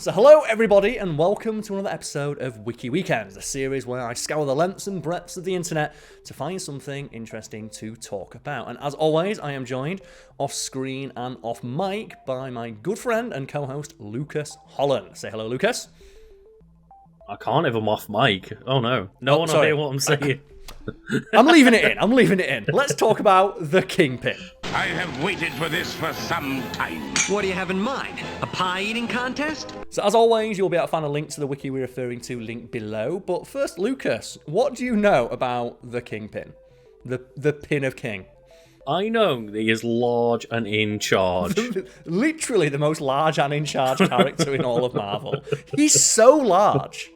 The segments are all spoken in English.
So hello everybody and welcome to another episode of Wiki Weekends, a series where I scour the lengths and breadths of the internet to find something interesting to talk about. And as always, I am joined off screen and off mic by my good friend and co-host Lucas Holland. Say hello, Lucas. I can't have him off mic. Oh no. No one will hear what I'm saying. I'm leaving it in. Let's talk about the Kingpin. I have waited for this for some time. What do you have in mind? A pie-eating contest? So as always, you'll be able to find a link to the wiki we're referring to linked below. But first, Lucas, what do you know about the Kingpin? The Pin of King. I know that he is large and in charge. Literally the most large and in charge character in all of Marvel. He's so large.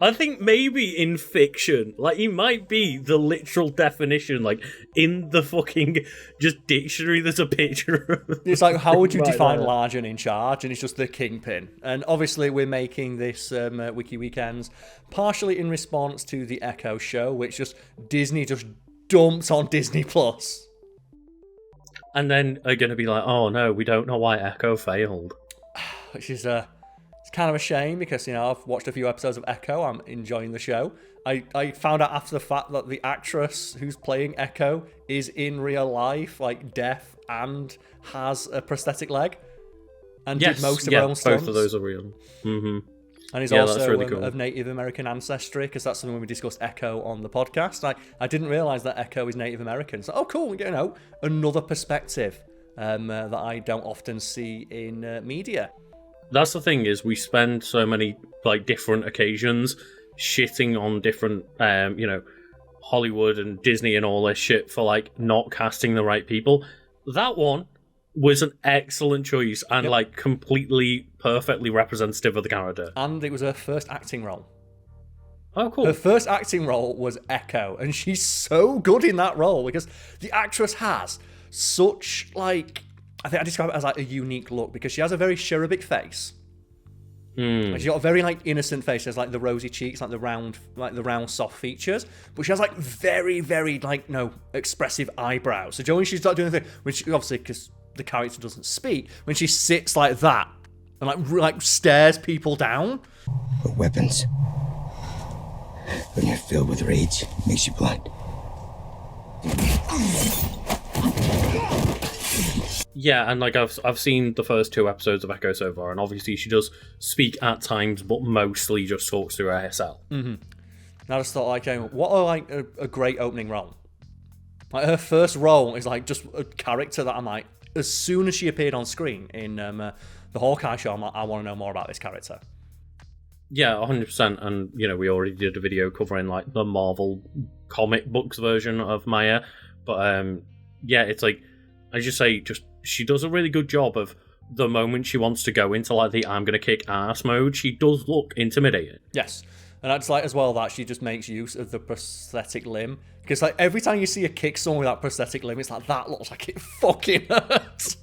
I think maybe in fiction, like, he might be the literal definition, like, in the fucking just dictionary there's a picture of. It's like, how would you right define there. large and in charge? And it's just the Kingpin. And obviously we're making this Wiki Weekends partially in response to the Echo show, which Disney just dumped on Disney Plus. And then are going to be like, oh no, we don't know why Echo failed. Which is it's kind of a shame because, I've watched a few episodes of Echo. I'm enjoying the show. I found out after the fact that the actress who's playing Echo is in real life, like, deaf and has a prosthetic leg. And did most of her own stunts. Both of those are real. Mm-hmm. And he's that's also really cool. of Native American ancestry, because that's something when we discussed Echo on the podcast. I didn't realise that Echo is Native American. So, oh, cool, another perspective that I don't often see in media. That's the thing, is we spend so many, like, different occasions shitting on different, Hollywood and Disney and all this shit for, like, not casting the right people. That one was an excellent choice and, like, completely, perfectly representative of the character. And it was her first acting role. Oh, cool. Her first acting role was Echo, and she's so good in that role because the actress has such, like, I think I describe it as, like, a unique look because she has a very cherubic face. Like, she's got a very, like, innocent face. She has, like, the rosy cheeks, like the round soft features. But she has, like, very, very, like, expressive eyebrows. So when she starts doing the thing, when she, obviously because the character doesn't speak, when she sits like that and like stares people down. But weapons, when you're filled with rage, makes you blind. Yeah, and, like, I've seen the first 2 episodes of Echo so far, and obviously she does speak at times, but mostly just talks through ASL. And I just thought, like, what a great opening role. Like, her first role is, like, just a character that I'm like, as soon as she appeared on screen in the Hawkeye show, I'm like, I want to know more about this character. Yeah, 100%, and, we already did a video covering, like, the Marvel comic books version of Maya, but, yeah, it's like, I just say, she does a really good job of the moment she wants to go into, like, the I'm gonna kick ass mode, she does look intimidating. Yes. And I'd like as well that she just makes use of the prosthetic limb. Because, like, every time you see her kick someone with that prosthetic limb, it's like, that looks like it fucking hurts.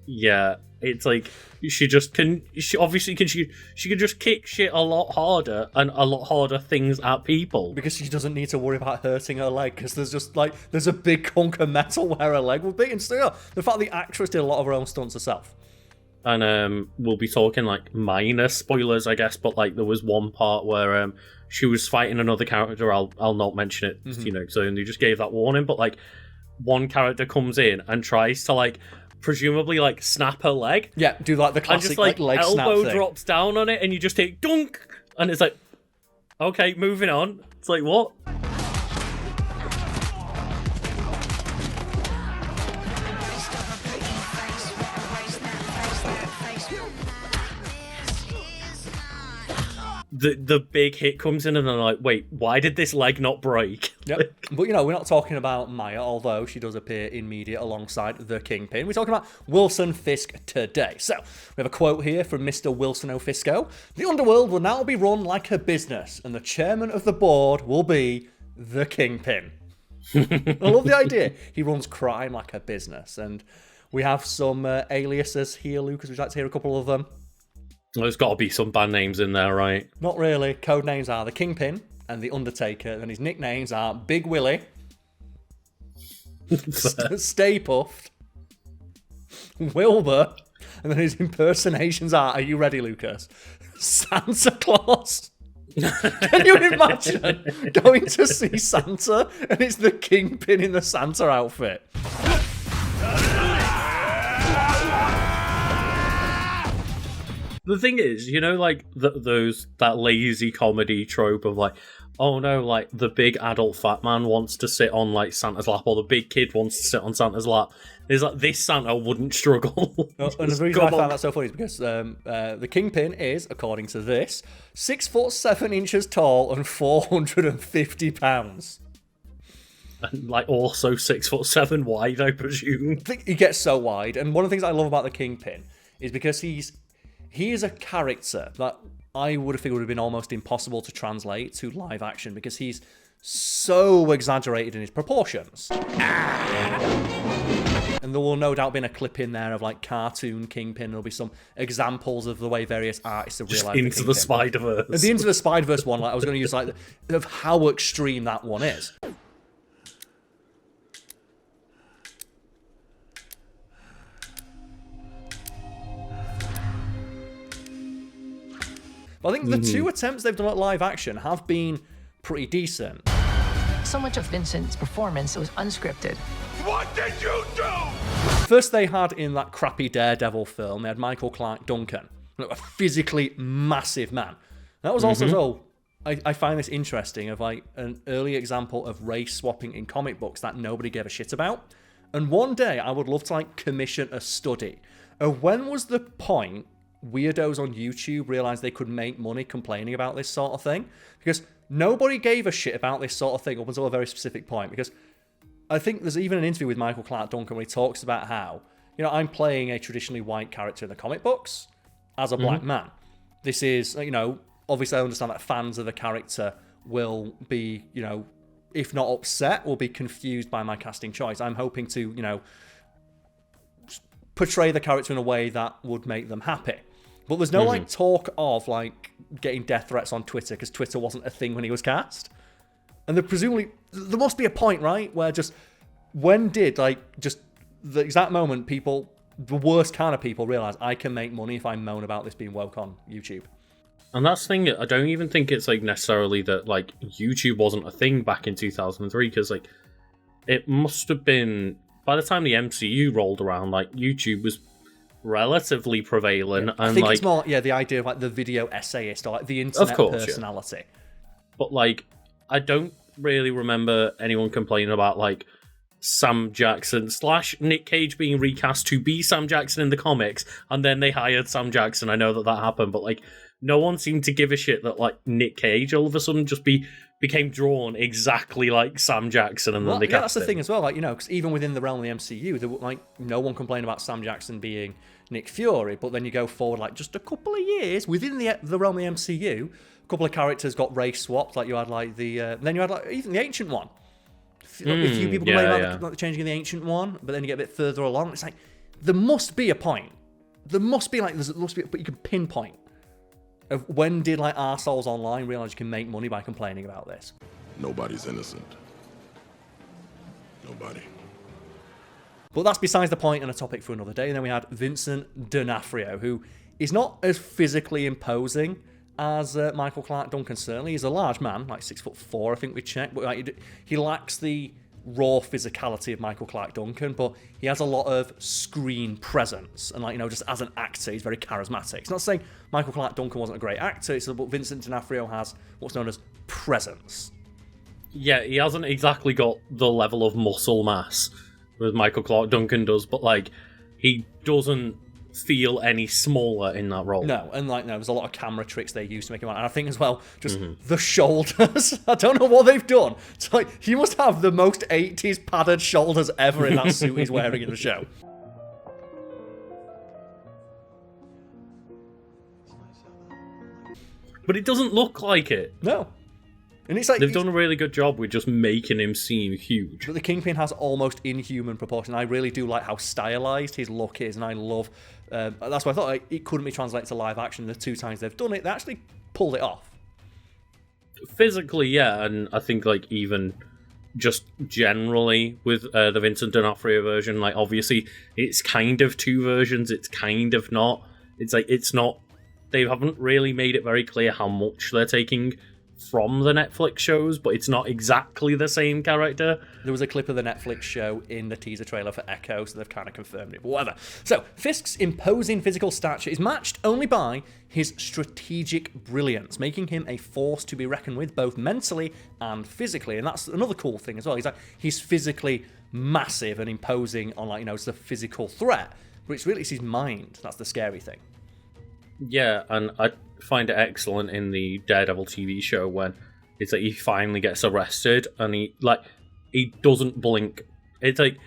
Yeah, it's like, she can just kick shit a lot harder and a lot harder things at people. Because she doesn't need to worry about hurting her leg, because there's just, like, there's a big hunk of metal where her leg would be. And still, the fact the actress did a lot of her own stunts herself. And we'll be talking, like, minor spoilers, I guess, but, like, there was one part where she was fighting another character. I'll not mention it, so they just gave that warning. But, like, one character comes in and tries to, like, presumably, like, snap her leg. Yeah, do, like, the classic, and just, like leg snap elbow thing. drops down on it, and you just hit dunk, and it's like, okay, moving on. It's like, what? The big hit comes in and I'm like, wait, why did this leg not break? Yep. But, we're not talking about Maya, although she does appear in media alongside the Kingpin. We're talking about Wilson Fisk today. So, we have a quote here from Mr. Wilson O'Fisco. The underworld will now be run like a business, and the chairman of the board will be the Kingpin. I love the idea. He runs crime like a business. And we have some aliases here, Lucas. Would you like to hear a couple of them? There's got to be some band names in there, right? Not really. Code names are the Kingpin and the Undertaker, and his nicknames are Big Willie, Stay Puffed, Wilbur, And then his impersonations are you ready, Lucas? Santa Claus. Can you imagine going to see Santa and it's the Kingpin in the Santa outfit? The thing is, you know, like that lazy comedy trope of like, oh no, like the big adult fat man wants to sit on like Santa's lap, or the big kid wants to sit on Santa's lap. There's like this Santa wouldn't struggle. And the reason I found that so funny is because the Kingpin is, according to this, 6'7" tall and 450 pounds. And like also 6'7" wide, I presume. I think he gets so wide, and one of the things I love about the Kingpin is because he is a character that I would have figured would have been almost impossible to translate to live action because he's so exaggerated in his proportions. And there will no doubt been a clip in there of like cartoon Kingpin. There'll be some examples of the way various artists have realised Into the Spider-Verse. The Into the Spider-Verse one, like I was going to use like of how extreme that one is. I think the two attempts they've done at live action have been pretty decent. So much of Vincent's performance was unscripted. What did you do? First they had in that crappy Daredevil film, they had Michael Clark Duncan, a physically massive man. That was also, I find this interesting, of like an early example of race swapping in comic books that nobody gave a shit about. And one day I would love to like commission a study of when was the point weirdos on YouTube realized they could make money complaining about this sort of thing, because nobody gave a shit about this sort of thing up until a very specific point. Because I think there's even an interview with Michael Clark Duncan where he talks about how, you know, I'm playing a traditionally white character in the comic books as a black man. This is, you know, obviously I understand that fans of the character will be, you know, if not upset, will be confused by my casting choice. I'm hoping to, you know, portray the character in a way that would make them happy. But there's no like talk of like getting death threats on Twitter because Twitter wasn't a thing when he was cast. And there must be a point, right, where just when did like just the exact moment people, the worst kind of people, realize I can make money if I moan about this being woke on YouTube. And that's the thing, I don't even think it's like necessarily that like YouTube wasn't a thing back in 2003, because like it must have been by the time the MCU rolled around, like YouTube was relatively prevalent. I think it's more, the idea of like the video essayist or like the internet personality. Yeah. But like, I don't really remember anyone complaining about like Sam Jackson / Nick Cage being recast to be Sam Jackson in the comics, and then they hired Sam Jackson. I know that happened, but like, no one seemed to give a shit that like Nick Cage all of a sudden just became drawn exactly like Sam Jackson, and then they cast that's the him. thing as well. Like, you know, because even within the realm of the MCU, there, like no one complained about Sam Jackson being Nick Fury, but then you go forward like just a couple of years within the realm of the MCU, a couple of characters got race swapped. Like you had like then you had like even the Ancient One. A few people complain about the changing of the Ancient One, but then you get a bit further along. It's like there must be a point. There must be but you can pinpoint of when did like arseholes online realize you can make money by complaining about this. Nobody's innocent. Nobody. But that's besides the point and a topic for another day. And then we had Vincent D'Onofrio, who is not as physically imposing as Michael Clark Duncan. Certainly, he's a large man, like 6'4", I think we checked. But like, he lacks the raw physicality of Michael Clark Duncan, but he has a lot of screen presence. And like, you know, just as an actor, he's very charismatic. It's not saying Michael Clark Duncan wasn't a great actor, but Vincent D'Onofrio has what's known as presence. Yeah, he hasn't exactly got the level of muscle mass that Michael Clark Duncan does, but like, he doesn't feel any smaller in that role. No, and like, no, there's a lot of camera tricks they use to make him out. And I think as well, just the shoulders. I don't know what they've done. It's like, he must have the most 80s padded shoulders ever in that suit he's wearing in the show. But it doesn't look like it. No. And it's like they've done a really good job with just making him seem huge. But the Kingpin has almost inhuman proportion. I really do like how stylized his look is, and I love. That's why I thought it couldn't be translated to live action. The two times they've done it, they actually pulled it off. Physically, yeah, and I think like even just generally with the Vincent D'Onofrio version, like obviously it's kind of two versions, it's kind of not. It's like it's not. They haven't really made it very clear how much they're taking from the Netflix shows, but it's not exactly the same character. There was a clip of the Netflix show in the teaser trailer for Echo, so they've kind of confirmed it, but whatever. So, Fisk's imposing physical stature is matched only by his strategic brilliance, making him a force to be reckoned with both mentally and physically, and that's another cool thing as well. He's physically massive and imposing on, like, it's the physical threat, but it's his mind that's the scary thing. Yeah, and I find it excellent in the Daredevil TV show when it's like he finally gets arrested and he doesn't blink. It's like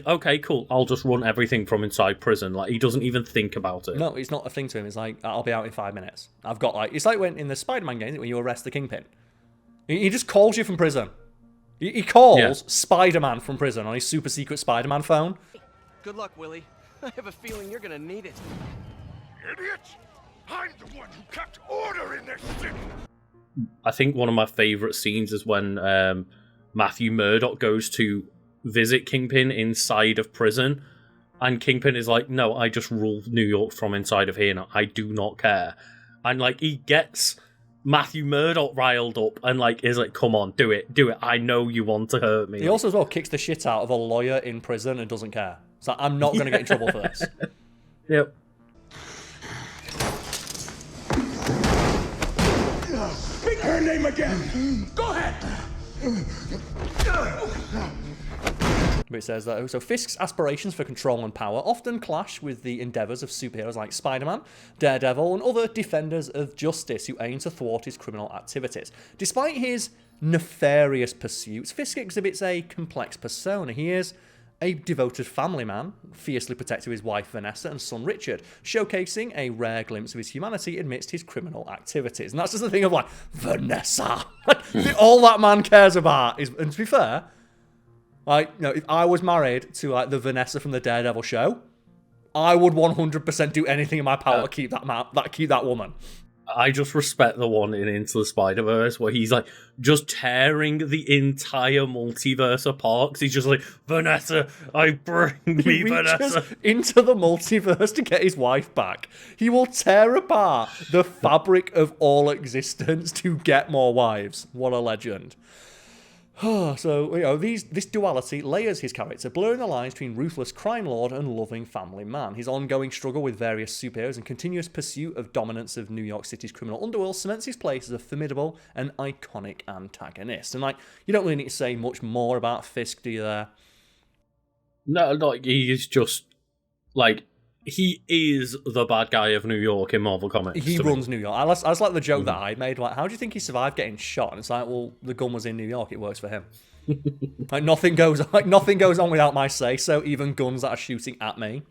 okay, cool, I'll just run everything from inside prison. Like, he doesn't even think about it. No, it's not a thing to him. It's like, I'll be out in 5 minutes. I've got it's like when in the Spider-Man game when you arrest the Kingpin. He just calls you from prison. He calls Spider-Man from prison on his super secret Spider-Man phone. Good luck, Willie. I have a feeling you're gonna need it. Idiots! I'm the one who kept order in this city! I think one of my favourite scenes is when Matthew Murdock goes to visit Kingpin inside of prison, and Kingpin is like, no, I just rule New York from inside of here now. I do not care. And, like, he gets Matthew Murdock riled up and, like, is like, come on, do it. I know you want to hurt me. He also as well kicks the shit out of a lawyer in prison and doesn't care. It's like, I'm not going to get in trouble for this. Yep. Speak her name again! Go ahead! But it says that so Fisk's aspirations for control and power often clash with the endeavours of superheroes like Spider-Man, Daredevil, and other defenders of justice who aim to thwart his criminal activities. Despite his nefarious pursuits, Fisk exhibits a complex persona. He is a devoted family man, fiercely protective of his wife Vanessa and son Richard, showcasing a rare glimpse of his humanity amidst his criminal activities. And that's just the thing of, like, Vanessa. All that man cares about is, and to be fair, like, if I was married to, like, the Vanessa from the Daredevil show, I would 100% do anything in my power to keep that woman. I just respect the one in Into the Spider-Verse where he's like just tearing the entire multiverse apart. 'Cause he's just like, Vanessa, bring me Vanessa into the multiverse to get his wife back. He will tear apart the fabric of all existence to get more wives. What a legend. So, this duality layers his character, blurring the lines between ruthless crime lord and loving family man. His ongoing struggle with various superheroes and continuous pursuit of dominance of New York City's criminal underworld cements his place as a formidable and iconic antagonist. And, like, you don't really need to say much more about Fisk, do you there? No, he is just, like, he is the bad guy of New York in Marvel Comics. He runs New York. I was like the joke that I made, like, how do you think he survived getting shot? And it's like, well, the gun was in New York, it works for him. Like, nothing goes on without my say, so even guns that are shooting at me.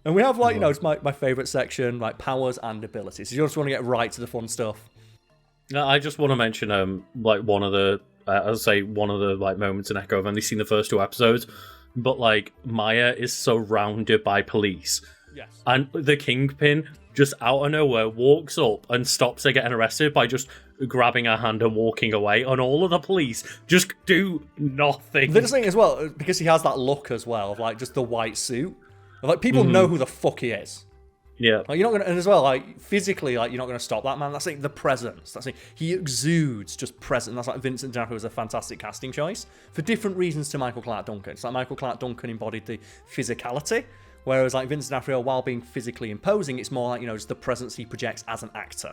And we have, like, it's my favourite section, like, powers and abilities. So you just want to get right to the fun stuff. I just want to mention, like, one of the like moments in Echo. I've only seen the first 2 episodes. But, like, Maya is surrounded by police. Yes. And the Kingpin, just out of nowhere, walks up and stops her getting arrested by just grabbing her hand and walking away. And all of the police just do nothing. The thing as well, because he has that look as well, of, like, just the white suit. Of, like, people know who the fuck he is. Yeah. Like, you're not gonna, and as well, like, physically, like, you're not gonna stop that man. That's like the presence. That's like, he exudes just presence. That's like Vincent D'Onofrio was a fantastic casting choice for different reasons to Michael Clarke Duncan. It's like Michael Clarke Duncan embodied the physicality, whereas like Vincent D'Onofrio, while being physically imposing, it's more like, just the presence he projects as an actor.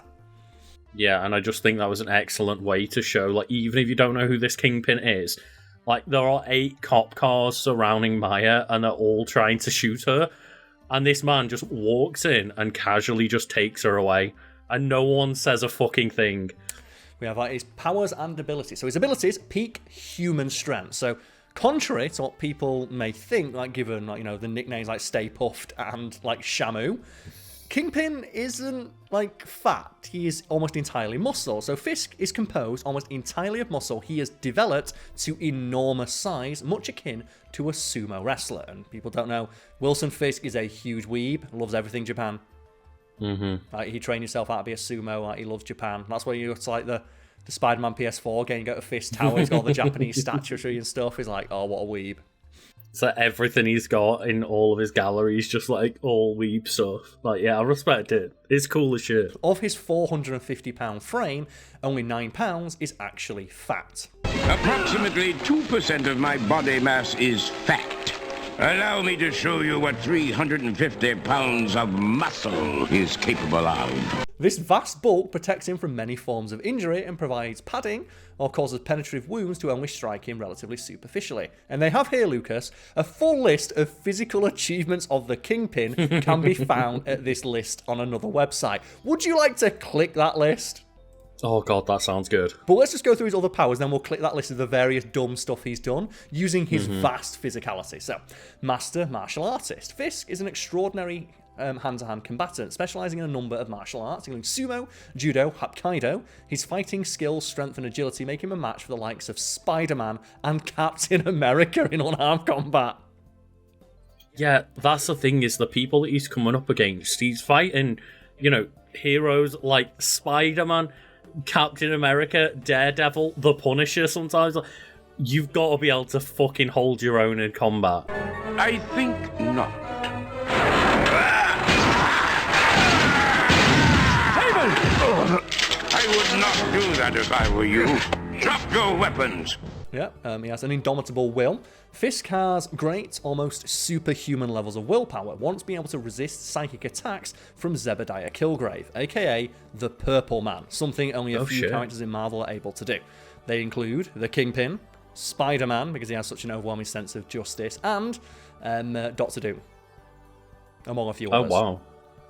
Yeah, and I just think that was an excellent way to show, like, even if you don't know who this Kingpin is, like, there are 8 cop cars surrounding Maya, and they're all trying to shoot her. And this man just walks in and casually just takes her away. And no one says a fucking thing. We have like his powers and abilities. So his abilities peak human strength. So contrary to what people may think, like given like, the nicknames like Stay Puffed and like Shamu, Kingpin isn't like fat. He is almost entirely muscle. So Fisk is composed almost entirely of muscle. He is developed to enormous size, much akin to a sumo wrestler. And people don't know, Wilson Fisk is a huge weeb, loves everything Japan. Mm-hmm. Like, he trained himself out to be a sumo. Like, he loves Japan. That's why it's like the the Spider-Man PS4 game, you go to Fist Tower, he's got all the Japanese statuary and stuff. He's like, oh, what a weeb. So everything he's got in all of his galleries, just like all weeb stuff. Like, yeah, I respect it. It's cool as shit. Of his £450 frame, only £9 is actually fat. Approximately 2% of my body mass is fat. Allow me to show you what 350 pounds of muscle is capable of. This vast bulk protects him from many forms of injury and provides padding or causes penetrative wounds to only strike him relatively superficially. And they have here, Lucas, a full list of physical achievements of the Kingpin can be found at this list on another website. Would you like to click that list? Oh god, that sounds good. But let's just go through his other powers, then we'll click that list of the various dumb stuff he's done using his vast physicality. So, Master Martial Artist. Fisk is an extraordinary hand-to-hand combatant, specialising in a number of martial arts, including sumo, judo, hapkido. His fighting skills, strength and agility make him a match for the likes of Spider-Man and Captain America in unarmed combat. Yeah, that's the thing, is the people that he's coming up against. He's fighting, you know, heroes like Spider-Man, Captain America, Daredevil, the Punisher sometimes. You've got to be able to fucking hold your own in combat. I think not. I would not do that if I were you. Drop your weapons. Yeah, he has an indomitable will. Fisk has great, almost superhuman levels of willpower, once being able to resist psychic attacks from Zebediah Killgrave, aka the Purple Man, something only a few characters in Marvel are able to do. They include the Kingpin, Spider-Man, because he has such an overwhelming sense of justice, and Doctor Doom, among a few others. Oh, wow.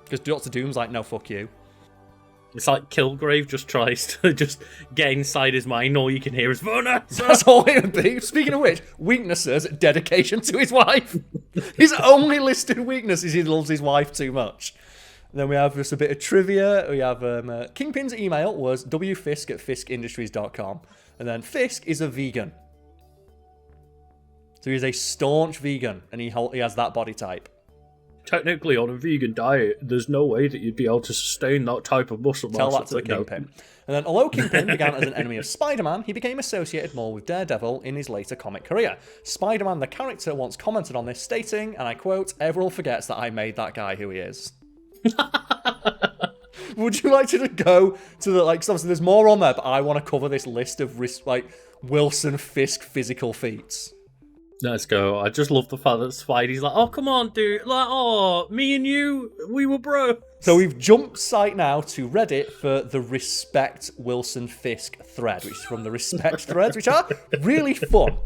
Because Doctor Doom's like, no, fuck you. It's like Killgrave just tries to just get inside his mind. All you can hear is Vanessa. That's all it would be. Speaking of which, weaknesses, dedication to his wife. His only listed weakness is he loves his wife too much. Then we have just a bit of trivia. We have Kingpin's email was wfisk@fiskindustries.com. And then Fisk is a vegan. So he's a staunch vegan, and he has that body type. Technically, on a vegan diet, there's no way that you'd be able to sustain that type of muscle mass. Tell that to the Kingpin. And then, although Kingpin began as an enemy of Spider-Man, he became associated more with Daredevil in his later comic career. Spider-Man, the character, once commented on this, stating, and I quote, "Everyone forgets that I made that guy who he is." Would you like to go to the, like, obviously there's more on there, but I want to cover this list of, like, Wilson Fisk physical feats. Let's go. I just love the fact that Spidey's like, oh, come on, dude. Like, oh, me and you, we were bros. So we've jumped site now to Reddit for the Respect Wilson Fisk thread, which is from the Respect threads, which are really fun.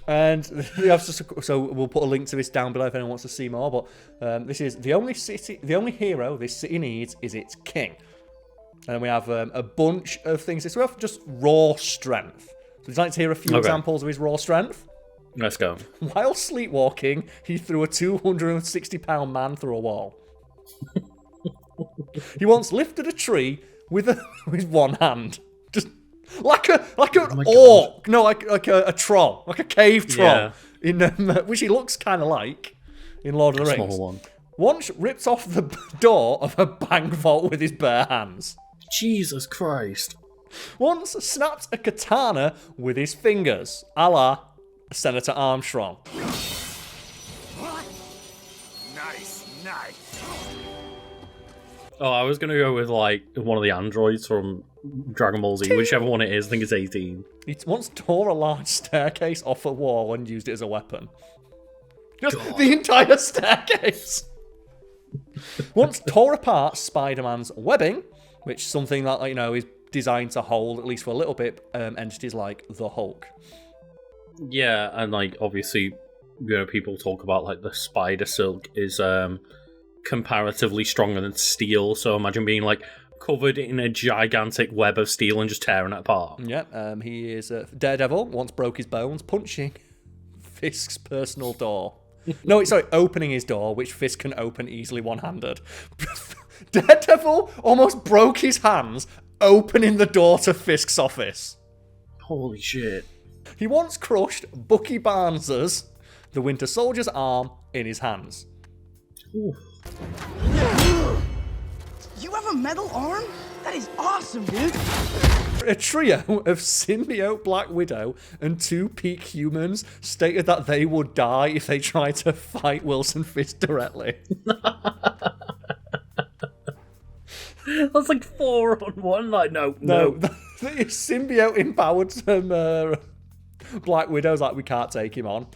And we have so we'll put a link to this down below if anyone wants to see more. But this is the only hero this city needs is its king. And we have a bunch of things. So we have just raw strength. So would you like to hear a few examples of his raw strength? Let's go. While sleepwalking, he threw a 260-pound man through a wall. He once lifted a tree with one hand, just like an orc, no, like a troll, like a cave troll, in which he looks kind of like in Lord of the Rings. Small one. Once ripped off the door of a bank vault with his bare hands. Jesus Christ. Once snapped a katana with his fingers, a la Senator Armstrong. Nice. Oh, I was going to go with, like, one of the androids from Dragon Ball Z, whichever one it is. I think it's 18. He once tore a large staircase off a wall and used it as a weapon. Just the entire staircase. Once tore apart Spider-Man's webbing, which is something that, like, you know, is designed to hold, at least for a little bit, entities like the Hulk. Yeah, and, like, obviously, you know, people talk about, like, the spider silk is comparatively stronger than steel, so imagine being, like, covered in a gigantic web of steel and just tearing it apart. Yeah, he is Daredevil, once broke his bones punching Fisk's personal door. No, sorry, opening his door, which Fisk can open easily one-handed. Daredevil almost broke his hands opening the door to Fisk's office. Holy shit. He once crushed Bucky Barnes's, the Winter Soldier's arm, in his hands. You have a metal arm? That is awesome, dude. A trio of symbiote Black Widow and 2 peak humans stated that they would die if they tried to fight Wilson Fisk directly. That's like 4-on-1. Like, no. The symbiote empowered some Black Widows, like, we can't take him on.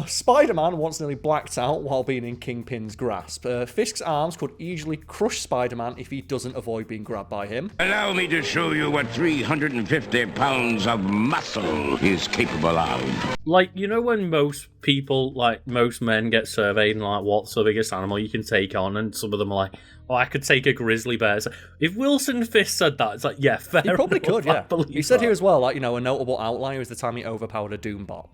Spider-Man once nearly blacked out while being in Kingpin's grasp. Fisk's arms could easily crush Spider-Man if he doesn't avoid being grabbed by him. Allow me to show you what 350 pounds of muscle is capable of. Like, you know when most people, like, most men get surveyed and like, what's the biggest animal you can take on? And some of them are like, oh, I could take a grizzly bear. It's like, if Wilson Fisk said that, it's like, yeah, fair He probably enough, could, yeah. He said that. here as well, like, you know, a notable outlier is the time he overpowered a Doombot.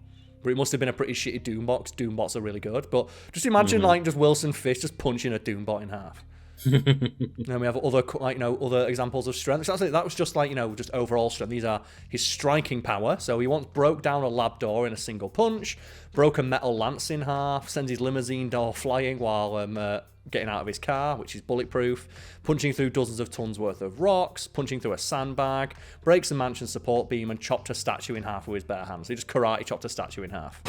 But it must have been a pretty shitty Doombot, 'cause Doombots are really good. But just imagine, like, just Wilson Fisk just punching a Doombot in half. And we have other, like, you know, other examples of strength. So that was just, like, you know, just overall strength. These are his striking power. So he once broke down a lab door in a single punch, broke a metal lance in half, sends his limousine door flying while getting out of his car, which is bulletproof, punching through dozens of tons worth of rocks, punching through a sandbag, breaks a mansion support beam, and chopped a statue in half with his bare hands. He just karate chopped a statue in half.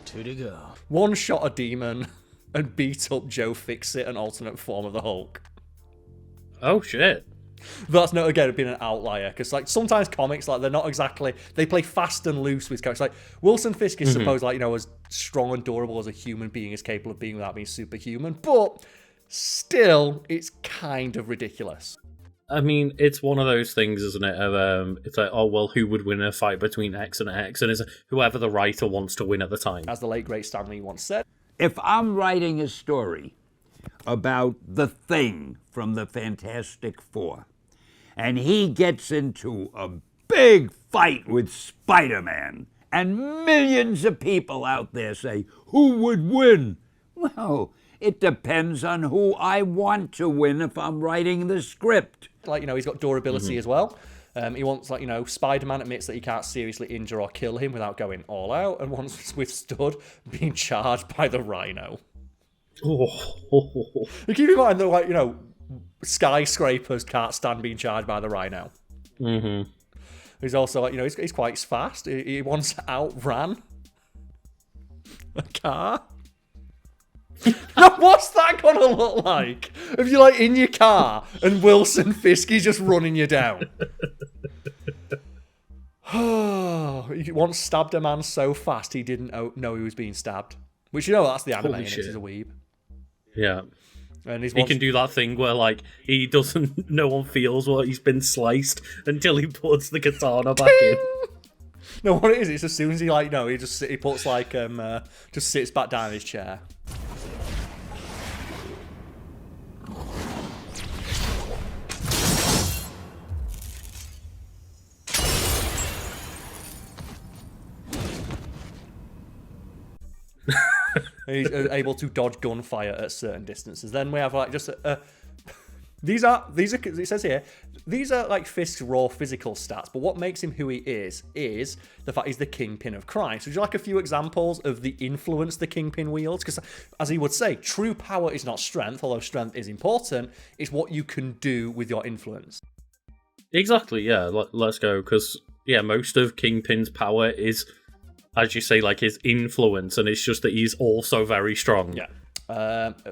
Two to go. One shot a demon and beat up Joe Fixit, an alternate form of the Hulk. Oh, shit. That's not, again, being an outlier, because, like, sometimes comics, like, they're not exactly, they play fast and loose with characters. Like, Wilson Fisk is supposed, like, you know, as strong and durable as a human being is capable of being without being superhuman, but still, it's kind of ridiculous. I mean, it's one of those things, isn't it? Of, it's like, oh, well, who would win a fight between X and X? And it's whoever the writer wants to win at the time. As the late, great Stanley once said. If I'm writing a story about the Thing from the Fantastic Four, and he gets into a big fight with Spider-Man, and millions of people out there say, who would win? Well, it depends on who I want to win if I'm writing the script. Like, you know, he's got durability as well. He wants, like, you know, Spider-Man admits that he can't seriously injure or kill him without going all out, and once withstood being charged by the Rhino. Oh. You keep in mind that, like, you know, skyscrapers can't stand being charged by the Rhino. Mm-hmm. He's also, like, you know, he's quite fast. He once outran a car. Now, what's that gonna look like? If you're, like, in your car and Wilson Fisk is just running you down. He once stabbed a man so fast he didn't know he was being stabbed. Which, you know, that's the anime, and he's a weeb. Yeah. And he can do that thing where, like, he doesn't, no one feels what he's been sliced until he puts the katana back in. No, what it is, it's as soon as he, like, no, he puts, like, just sits back down in his chair. He's able to dodge gunfire at certain distances. Then we have, like, just these are it says here, these are, like, Fisk's raw physical stats, but what makes him who he is the fact he's the Kingpin of crime. So would you like a few examples of the influence the Kingpin wields? Because, as he would say, true power is not strength, although strength is important. It's what you can do with your influence. Exactly, yeah. Let's go, because, yeah, most of Kingpin's power is, as you say, like, his influence, and it's just that he's also very strong. Yeah.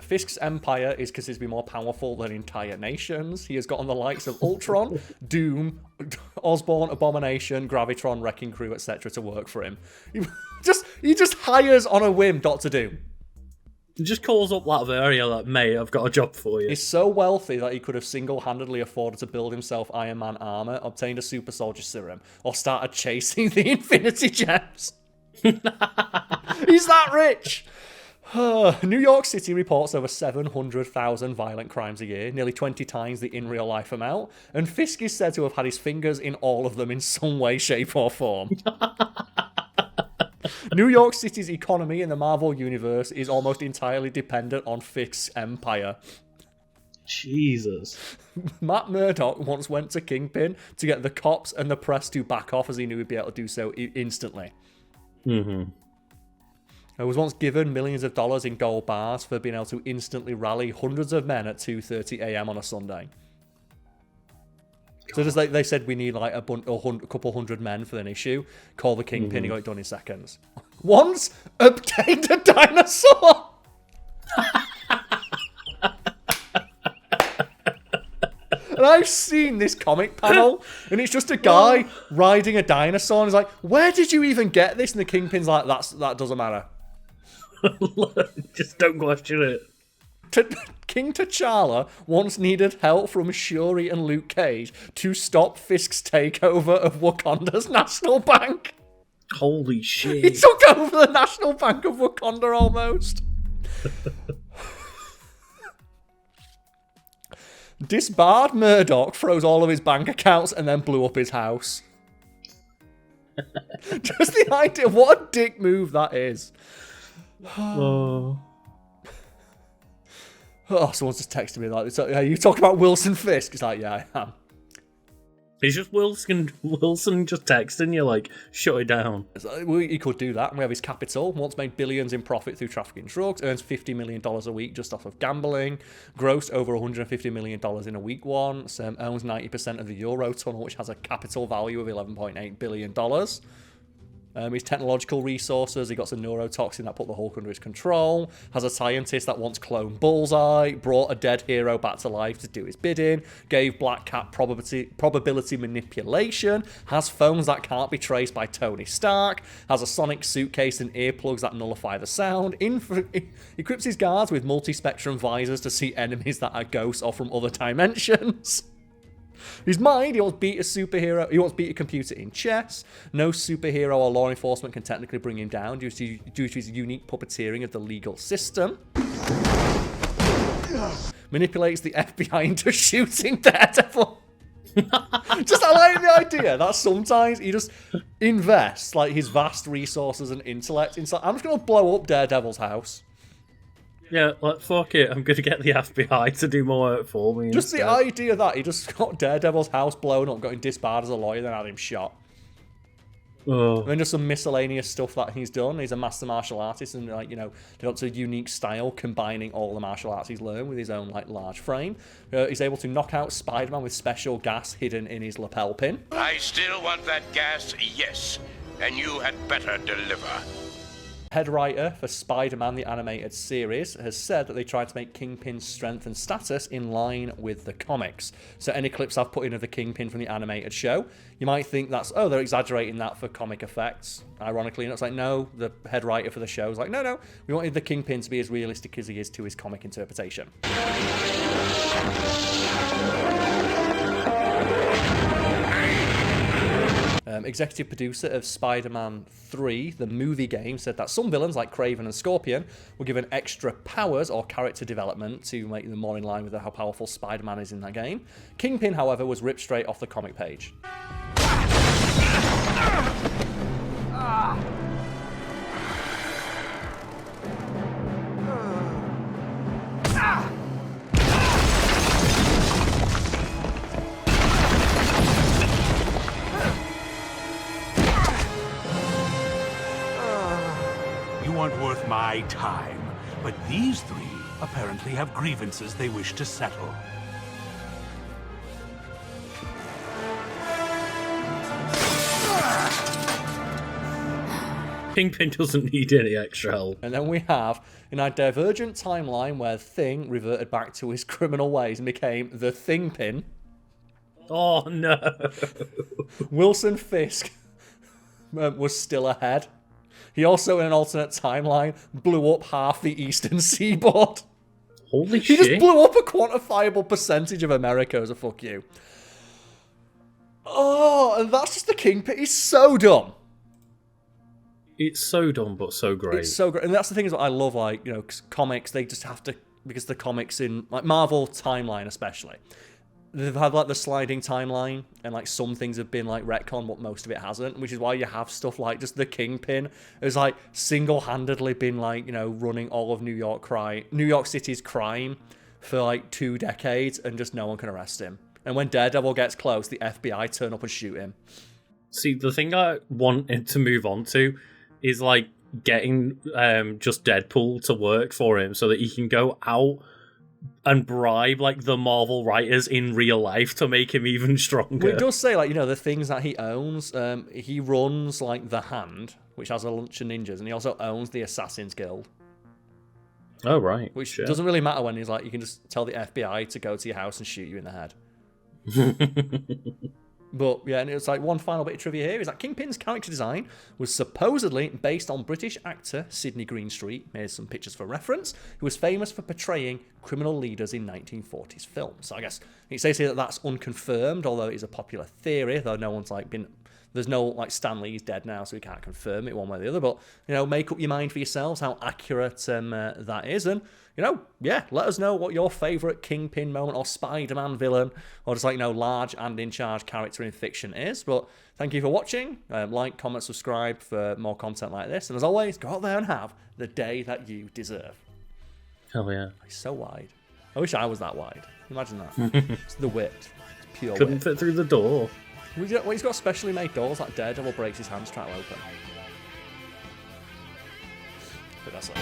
Fisk's empire is considered to be more powerful than entire nations. He has got on the likes of Ultron, Doom, Osborn, Abomination, Gravitron, Wrecking Crew, etc. to work for him. He just hires on a whim Doctor Doom. He just calls up Latveria like, mate, I've got a job for you. He's so wealthy that he could have single-handedly afforded to build himself Iron Man armor, obtained a super soldier serum, or started chasing the Infinity Gems. He's that rich. New York City reports over 700,000 violent crimes a year, nearly 20 times the in real life amount, and Fisk is said to have had his fingers in all of them in some way, shape, or form. New York City's economy in the Marvel Universe is almost entirely dependent on Fisk's empire. Jesus. Matt Murdock once went to Kingpin to get the cops and the press to back off, as he knew he'd be able to do so instantly. Mm-hmm. I was once given millions of dollars in gold bars for being able to instantly rally hundreds of men at 2:30 a.m. on a Sunday. So just like they said, we need like a couple hundred men for an issue. Call the Kingpin, he got it done in seconds. Once obtained a dinosaur. And I've seen this comic panel, and it's just a guy riding a dinosaur, and he's like, "Where did you even get this?" And the Kingpin's like, "That doesn't matter. Just don't question it." King T'Challa once needed help from Shuri and Luke Cage to stop Fisk's takeover of Wakanda's National Bank. Holy shit. He took over the National Bank of Wakanda almost. Disbarred Murdoch froze all of his bank accounts and then blew up his house. Just the idea, what a dick move that is. Oh, someone's just texted me like, "Are you talking about Wilson Fisk?" It's like, yeah, I am. It's just Wilson just texting you like, shut it down. Well, he could do that. We have his capital. Once made billions in profit through trafficking drugs. Earns $50 million a week just off of gambling. Grossed over $150 million in a week once. Owns 90% of the Eurotunnel, which has a capital value of $11.8 billion. His technological resources, he got some neurotoxin that put the Hulk under his control, has a scientist that once cloned Bullseye, brought a dead hero back to life to do his bidding, gave Black Cat probability manipulation, has phones that can't be traced by Tony Stark, has a sonic suitcase and earplugs that nullify the sound, equips his guards with multi-spectrum visors to see enemies that are ghosts or from other dimensions. His mind, he wants to beat a superhero, he wants to beat a computer in chess. No superhero or law enforcement can technically bring him down due to his unique puppeteering of the legal system. Manipulates the FBI into shooting Daredevil. Just, I like the idea that sometimes he just invests like his vast resources and intellect into, I'm just going to blow up Daredevil's house. Yeah, like, fuck it, I'm going to get the FBI to do more work for me. Just the idea that he just got Daredevil's house blown up, got him disbarred as a lawyer, then had him shot. Oh. And then just some miscellaneous stuff that he's done. He's a master martial artist, and like, you know, developed a unique style combining all the martial arts he's learned with his own like large frame. He's able to knock out Spider-Man with special gas hidden in his lapel pin. I still want that gas, yes. And you had better deliver. Head writer for Spider-Man the Animated Series has said that they tried to make Kingpin's strength and status in line with the comics. So any clips I've put in of the Kingpin from the animated show, you might think that's, oh, they're exaggerating that for comic effects. Ironically, and it's like, no, the head writer for the show is like, no, we wanted the Kingpin to be as realistic as he is to his comic interpretation. Executive producer of Spider-Man 3, the movie game, said that some villains like Kraven and Scorpion were given extra powers or character development to make them more in line with how powerful Spider-Man is in that game. Kingpin, however, was ripped straight off the comic page. Aren't worth my time, but these three apparently have grievances they wish to settle. Kingpin doesn't need any extra help. And then we have, in our divergent timeline where Thing reverted back to his criminal ways and became the Thingpin. Oh no. Wilson Fisk was still ahead. He also, in an alternate timeline, blew up half the eastern seaboard. Holy shit. He just blew up a quantifiable percentage of America as a fuck you. Oh, and that's just the Kingpin. He's so dumb. It's so dumb, but so great. It's so great. And that's the thing is what I love, like, you know, comics, they just have to, because the comics in, like, Marvel timeline especially, they've had, like, the sliding timeline, and, like, some things have been, like, retcon, but most of it hasn't, which is why you have stuff like just the Kingpin has, like, single-handedly been, like, you know, running all of New York City's crime for, like, 2 decades, and just no one can arrest him. And when Daredevil gets close, the FBI turn up and shoot him. See, the thing I wanted to move on to is, like, getting just Deadpool to work for him so that he can go out and bribe like the Marvel writers in real life to make him even stronger. Well, it does say, like, you know, the things that he owns. He runs like the Hand, which has a bunch of ninjas, and he also owns the Assassin's Guild. Oh, right. Which doesn't really matter when he's like, you can just tell the FBI to go to your house and shoot you in the head. But yeah, and it's like one final bit of trivia here is that Kingpin's character design was supposedly based on British actor Sidney Greenstreet. Here's some pictures for reference. Who was famous for portraying criminal leaders in 1940s films. So I guess it says here that that's unconfirmed, although it is a popular theory. Though no one's like been. There's no, like, Stan Lee's dead now, so we can't confirm it one way or the other. But, you know, make up your mind for yourselves how accurate that is. And, you know, yeah, let us know what your favourite Kingpin moment or Spider-Man villain or just, like, you know, large and in-charge character in fiction is. But thank you for watching. Like, comment, subscribe for more content like this. And as always, go out there and have the day that you deserve. Hell yeah. It's so wide. I wish I was that wide. Imagine that. It's the width. It's pure Couldn't width. fit through the door. Well, he's got specially made doors that Daredevil breaks his hands trying to open. But that's it.